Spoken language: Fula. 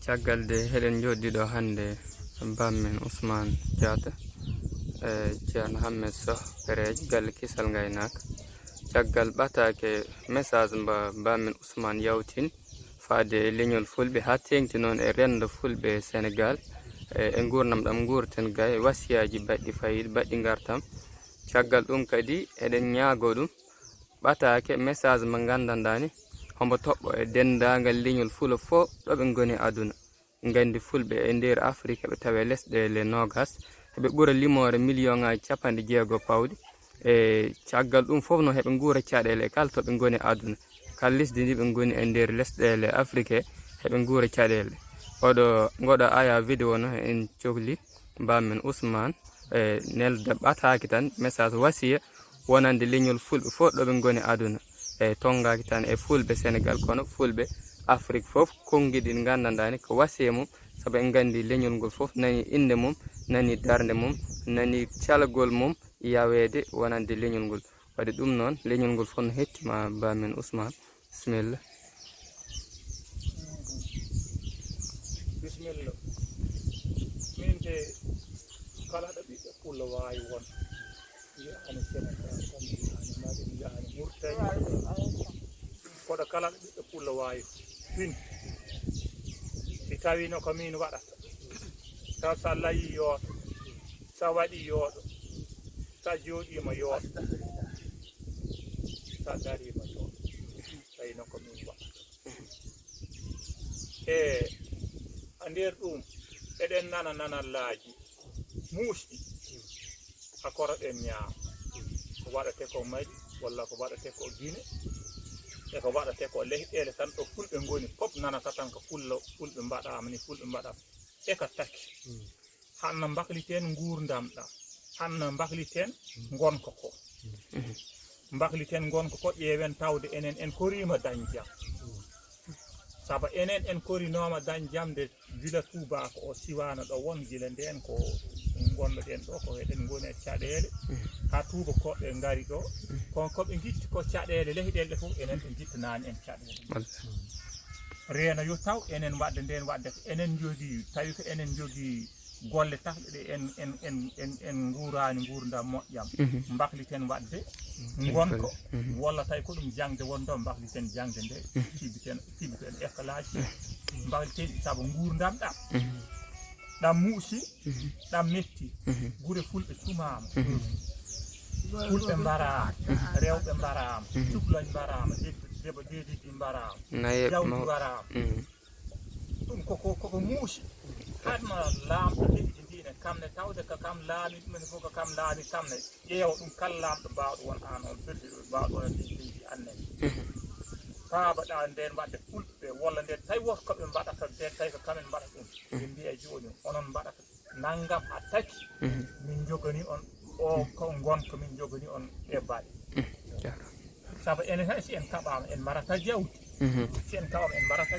caggalde heɗen joɗɗiɗo hande bammen Ousmane Diatta ceerno Hammet Sow Pereji galle kisal gaynaka caggal ɓatake message mba bammen Ousmane yawtin faade e leñol fulɓe ha tengti noon e rendo fulɓe Sénégal e gurnam ɗam gurten ga e wasiyaji baɗɗi fayiɗ baɗɗi gartam caggal ɗum kadi eɗen ñaago ɗum ɓatake message mo gandandani hombo toɓɓo e dendagal leñol fulo fo ɗoɓe goni aduna gandi fulɓe e nder Afrique ɓe tawe lesɗele nogas heɓe ɓuura limore million ngaji 60 pawɗi e caggal ɗum fof no heɓe guura caɗele kala toɓe goni aduna kala lesdi ndi ɓe goni e nder lesɗele Afrique heɓe guura caɗele oɗo goɗo aya vidéo no en cohli bammen Ousmane nelde ɓataki tan message wasiya wonande leñol fulɓe fof ɗoɓe goni aduna e tongaki tan e fulɓe Sénégal kono fulɓe Afrique fof konguiɗi gandandani ko wasiya mum saabu en gandi leñol ngol fof nani inde mum nani darde mum nani calgol mum yawede wonande leñol ngol wadde ɗum noon leñol ngol fof no hettima bammen Ousmane bisimilla min de kala ɗo ɓiɗɗo pullo wawi won yiyani Sénégal tan yiyani Mali yiyani Mauritanie koɗo kala ɗo ɓiɗɗo pullo wawi fin si tawino ko min waɗata taw sa layi yooɗo sa waɗi yooɗo sa jooɗima yooɗo sa darima yooɗo tawino ko min waɗata e a nder ɗum eɗen nana nanallaji muusɗi hakora ɗen ñaama ko waɗate ko Mali walla ko waɗate ko Guinée e ko waɗate ko leyɗele tan ɗo fulɓe goni fof nanata tan ko fulɓe mbaɗama ni fulɓe mbaɗama e ko taki hanno mbakliten gurdam ɗam hanno mbakliten gonka ko mbakliten gonka ko ƴeewen tawde enen en korima dañ jam saabu enen en korinoma dañ jamde gila tubako o siwana ɗo won gila nden ko gonɗoɗen ɗo ko eɗen goni e caɗele ha tuuba koɓe gaari ɗo kon koɓe guitti ko caɗele leyɗele fof enen ɓe guittanani en caɗele reeno yo taw enen wadde nden wadde ko enen jogui tawi ko enen jogui golle takɗe ɗe en gurani gurdam moƴƴam mbakliten wadde gonko walla tawi ko ɗum jangde wonɗo mbakliten jangde nde tibbiten éclaji mbakliten saabu gurdam ɗam ɗam muusi ɗam metti guure fulɓe cumama fulɓe mbarama rewɓe mbarama cuklañ mbarama deba deediɗi mbarama jawdi mbarama ɗum koko muusi hadma laamɗo leƴƴi ndine kamne tawde ko kam laami ɗumen fof ko kam laami kamne ƴeewa ɗum kala laamɗo mbawɗo won an on perdiɗo mbawɗo on leydi annen paabaɗa nden wadde fulɓe walla nden tawi woto koɓe mbaɗata nden tawi ko kamen mbaɗata ɗum ɓe mbiya joni onon mbaɗata naggam ha taki min jogani on o ko gonka min jogani on e baɗe saabu enen hay si en kaɓama en mbarata jawdi si en kaɓama en mbarata